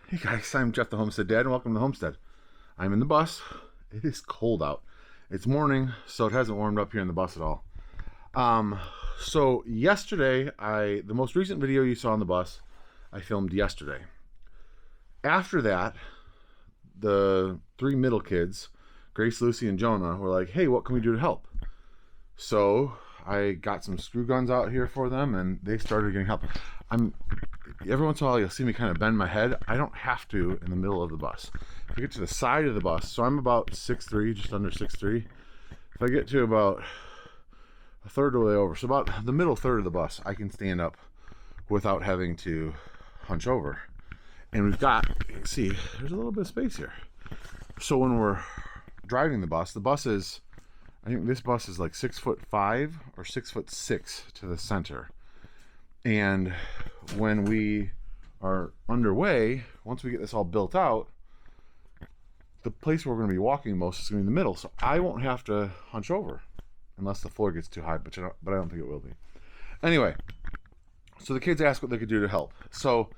Hey guys, I'm Jeff the Homestead Dad and welcome to the Homestead. I'm in the bus. It is cold out. It's morning, so it hasn't warmed up here in the bus at all. So yesterday, the most recent video you saw on the bus, I filmed yesterday. After that, the three middle kids, Grace, Lucy, and Jonah, were like, hey, what can we do to help? So I got some screw guns out here for them and they started getting help. Every once in a while you'll see me kind of bend my head. I don't have to in the middle of the bus. If I get to the side of the bus, so I'm about 6'3", just under 6'3". If I get to about a third of the way over, so about the middle third of the bus, I can stand up without having to hunch over. And we've got, you can see, there's a little bit of space here. So when we're driving the bus is, I think this bus is like 6'5" or 6'6" to the center. And when we are underway, once we get this all built out, the place where we're going to be walking most is going to be in the middle. So I won't have to hunch over unless the floor gets too high, but I don't think it will be. Anyway, so the kids asked what they could do to help. So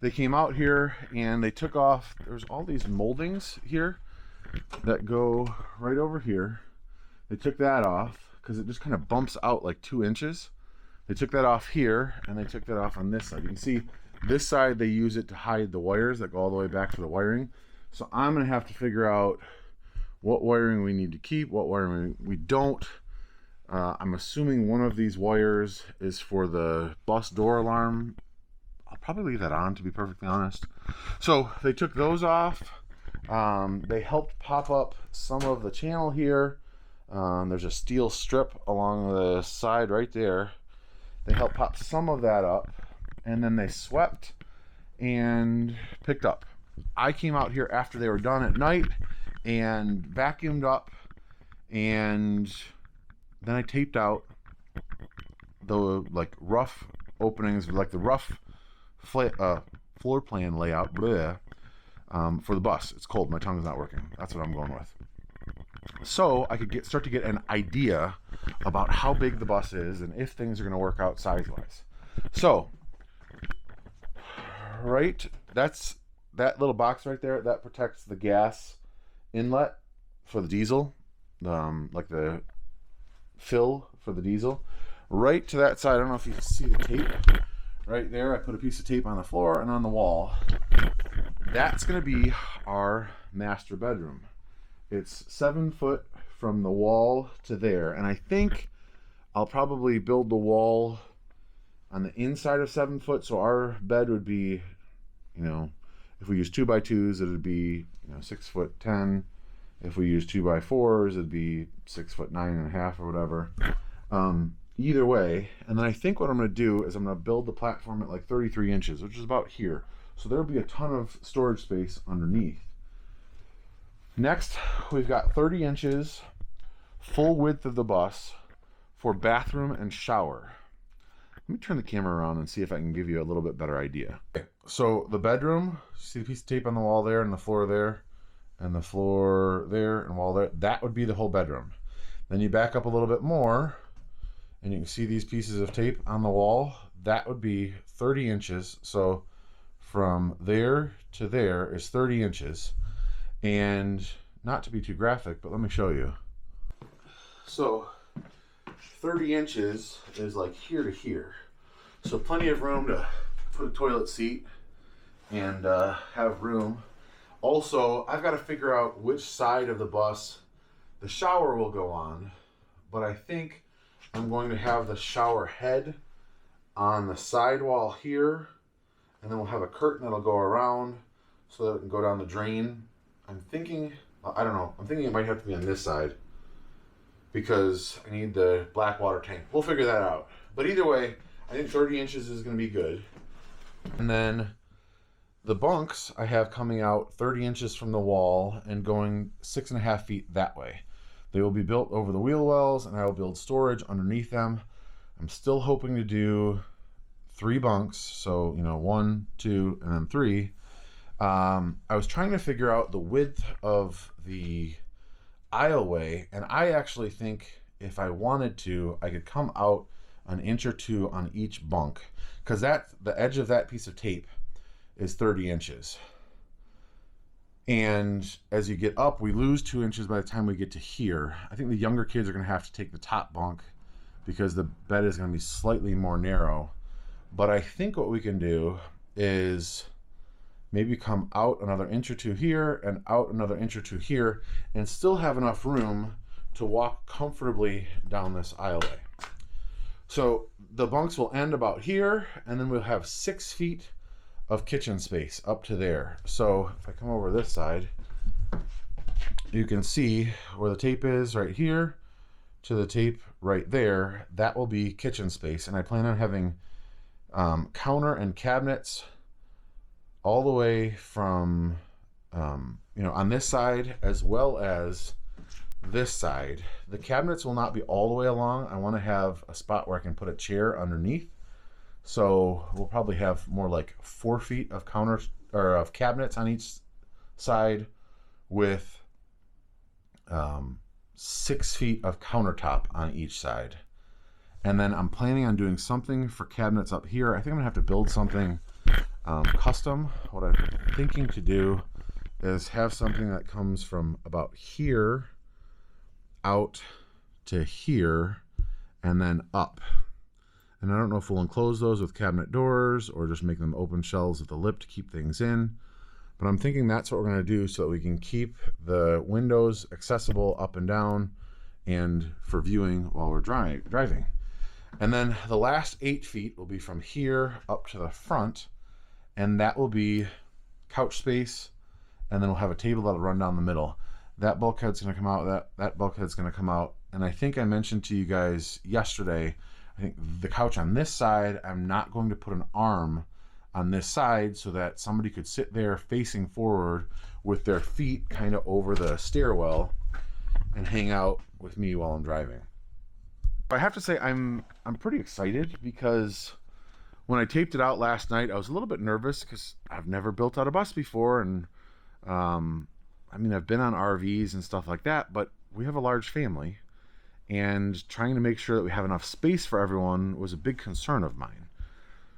they came out here and they took off, there's all these moldings here that go right over here. They took that off because it just kind of bumps out like 2 inches. They took that off here and they took that off on this side. You can see this side they use it to hide the wires that go all the way back to the wiring. So I'm going to have to figure out what wiring we need to keep, what wiring we don't. I'm assuming one of these wires is for the bus door alarm. I'll probably leave that on, to be perfectly honest. So they took those off. They helped pop up some of the channel here. There's a steel strip along the side right there. They helped pop some of that up, and then they swept and picked up. I came out here after they were done at night and vacuumed up, and then I taped out the rough openings, like the rough floor plan layout for the bus. It's cold, my tongue's not working. That's what I'm going with. So I could start to get an idea about how big the bus is and if things are going to work out size-wise. So, right, that's that little box right there. That protects the gas inlet for the diesel, like the fill for the diesel. Right to that side, I don't know if you can see the tape. Right there, I put a piece of tape on the floor and on the wall. That's going to be our master bedroom. It's 7 foot from the wall to there, and I think I'll probably build the wall on the inside of 7 foot, so our bed would be, if we use 2x2s, it would be 6'10". If we use 2x4s, it'd be 6'9.5" or whatever. Either way, and then I think what I'm going to do is I'm going to build the platform at like 33 inches, which is about here. So there'll be a ton of storage space underneath. Next, we've got 30 inches full width of the bus for bathroom and shower. Let me turn the camera around and see if I can give you a little bit better idea. Okay, so the bedroom, see the piece of tape on the wall there and the floor there and the floor there and wall there? That would be the whole bedroom. Then you back up a little bit more and you can see these pieces of tape on the wall. That would be 30 inches. So from there to there is 30 inches. And not to be too graphic, but let me show you. So 30 inches is like here to here. So plenty of room to put a toilet seat and have room. Also, I've got to figure out which side of the bus the shower will go on, but I think I'm going to have the shower head on the side wall here, and then we'll have a curtain that'll go around so that it can go down the drain. I'm thinking, I don't know, I'm thinking it might have to be on this side because I need the black water tank. We'll figure that out. But either way, I think 30 inches is going to be good. And then the bunks I have coming out 30 inches from the wall and going 6.5 feet that way. They will be built over the wheel wells and I will build storage underneath them. I'm still hoping to do 3 bunks, so 1, 2, and then 3. I was trying to figure out the width of the aisleway, and I actually think if I wanted to, I could come out an inch or two on each bunk, because the edge of that piece of tape is 30 inches. And as you get up, we lose 2 inches by the time we get to here. I think the younger kids are going to have to take the top bunk because the bed is going to be slightly more narrow. But I think what we can do is maybe come out another inch or two here and out another inch or two here and still have enough room to walk comfortably down this aisleway. So the bunks will end about here, and then we'll have 6 feet of kitchen space up to there. So if I come over this side, you can see where the tape is right here to the tape right there. That will be kitchen space, and I plan on having counter and cabinets all the way from on this side as well as this side. The cabinets will not be all the way along. I want to have a spot where I can put a chair underneath. So we'll probably have more like 4 feet of counters or of cabinets on each side with 6 feet of countertop on each side. And then I'm planning on doing something for cabinets up here. I think I'm gonna have to build something custom. What I'm thinking to do is have something that comes from about here out to here and then up. And I don't know if we'll enclose those with cabinet doors or just make them open shelves with the lip to keep things in. But I'm thinking that's what we're going to do so that we can keep the windows accessible up and down and for viewing while we're driving. And then the last 8 feet will be from here up to the front, and that will be couch space, and then we'll have a table that'll run down the middle. That bulkhead's going to come out, that bulkhead's going to come out. And I think I mentioned to you guys yesterday, I think the couch on this side, I'm not going to put an arm on this side so that somebody could sit there facing forward with their feet kind of over the stairwell and hang out with me while I'm driving. I have to say I'm pretty excited because when I taped it out last night, I was a little bit nervous because I've never built out a bus before, and I mean, I've been on RVs and stuff like that, but we have a large family, and trying to make sure that we have enough space for everyone was a big concern of mine.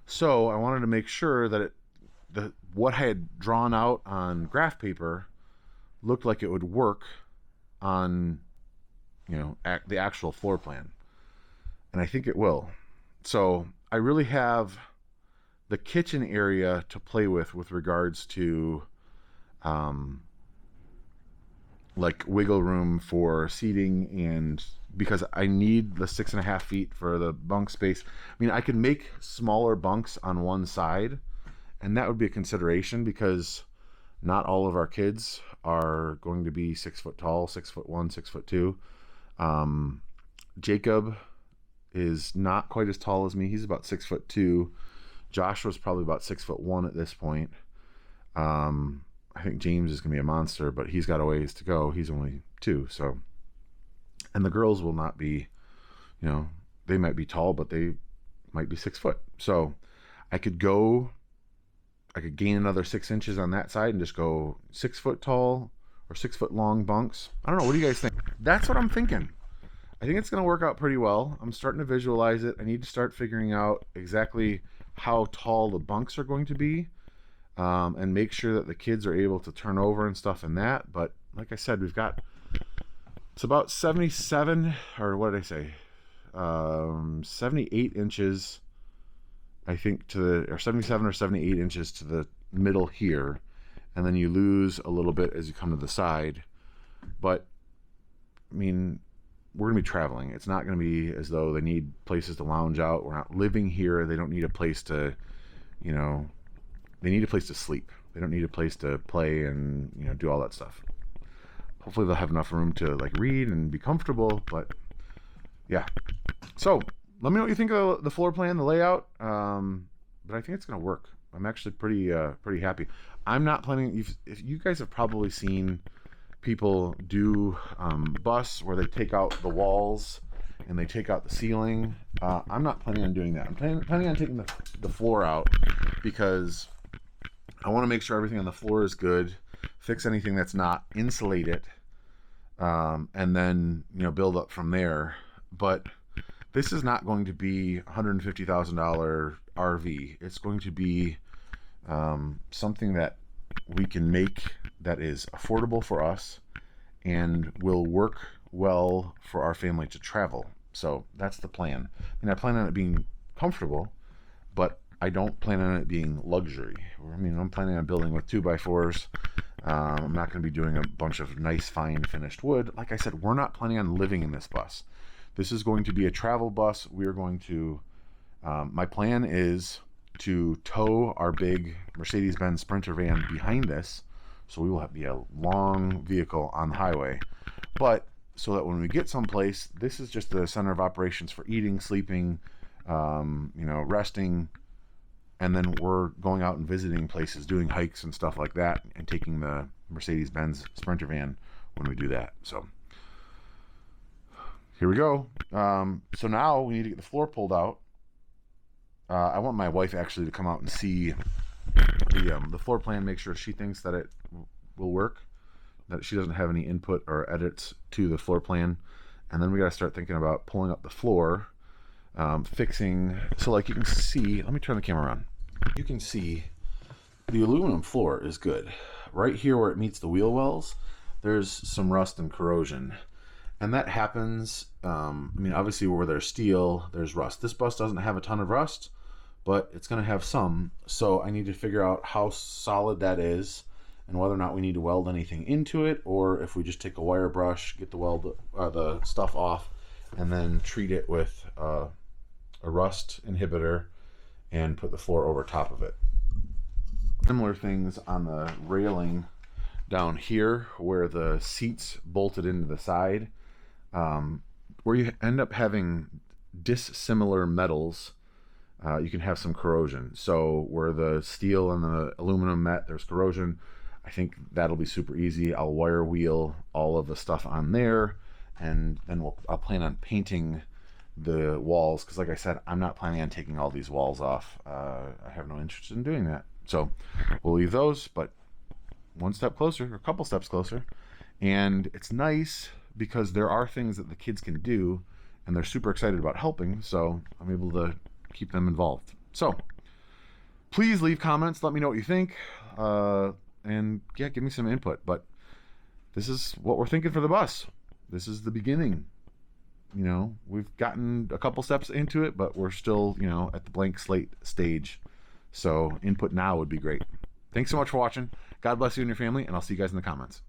So I wanted to make sure that what I had drawn out on graph paper looked like it would work on, the actual floor plan. And I think it will. So I really have the kitchen area to play with regards to like wiggle room for seating, and because I need the 6.5 feet for the bunk space. I mean, I could make smaller bunks on one side, and that would be a consideration because not all of our kids are going to be 6 foot tall, 6'1", 6'2". Jacob is not quite as tall as me. He's about 6'2". Joshua's probably about 6'1" at this point. I think James is going to be a monster, but he's got a ways to go. He's only 2, so. And the girls will not be, they might be tall, but they might be 6 foot. So I could gain another 6 inches on that side and just go 6 foot tall or 6 foot long bunks. I don't know. What do you guys think? That's what I'm thinking. I think it's going to work out pretty well. I'm starting to visualize it. I need to start figuring out exactly how tall the bunks are going to be. And make sure that the kids are able to turn over and stuff in that. But like I said, it's about 77, or what did I say? 78 inches, I think, or 77 or 78 inches to the middle here. And then you lose a little bit as you come to the side. But, I mean, we're going to be traveling. It's not going to be as though they need places to lounge out. We're not living here. They don't need a place to, they need a place to sleep. They don't need a place to play and, do all that stuff. Hopefully they'll have enough room to read and be comfortable, but yeah. So let me know what you think of the floor plan, the layout. But I think it's going to work. I'm actually pretty happy. I'm not planning, if you guys have probably seen people do bus where they take out the walls and they take out the ceiling. I'm not planning on doing that. I'm planning on taking the floor out because I want to make sure everything on the floor is good, fix anything that's not, insulate it, and then, build up from there. But this is not going to be $150,000 RV. It's going to be something that we can make that is affordable for us and will work well for our family to travel. So that's the plan. I mean, I plan on it being comfortable, but I don't plan on it being luxury. I mean, I'm planning on building with 2x4s. I'm not going to be doing a bunch of nice, fine, finished wood. Like I said, we're not planning on living in this bus. This is going to be a travel bus. We are going to, my plan is to tow our big Mercedes-Benz Sprinter van behind this. So we will be a long vehicle on the highway. But so that when we get someplace, this is just the center of operations for eating, sleeping, resting. And then we're going out and visiting places, doing hikes and stuff like that, and taking the Mercedes-Benz Sprinter van when we do that. So here we go. So now we need to get the floor pulled out. I want my wife actually to come out and see the floor plan, make sure she thinks that it will work, that she doesn't have any input or edits to the floor plan. And then we got to start thinking about pulling up the floor, fixing. So like you can see, let me turn the camera around. You can see the aluminum floor is good. Right here where it meets the wheel wells, there's some rust and corrosion. And that happens, I mean, obviously where there's steel, there's rust. This bus doesn't have a ton of rust, but it's going to have some. So I need to figure out how solid that is and whether or not we need to weld anything into it, or if we just take a wire brush, get the stuff off, and then treat it with a rust inhibitor and put the floor over top of it. Similar things on the railing down here where the seats bolted into the side, where you end up having dissimilar metals, you can have some corrosion. So where the steel and the aluminum met, there's corrosion. I think that'll be super easy. I'll wire wheel all of the stuff on there, and then I'll plan on painting the walls, because like I said, I'm not planning on taking all these walls off. I have no interest in doing that. So we'll leave those, but one step closer, or a couple steps closer. And it's nice because there are things that the kids can do, and they're super excited about helping, so I'm able to keep them involved. So please leave comments, let me know what you think, and yeah, give me some input. But this is what we're thinking for the bus. This is the beginning. You know, we've gotten a couple steps into it, but we're still, at the blank slate stage. So input now would be great. Thanks so much for watching. God bless you and your family, and I'll see you guys in the comments.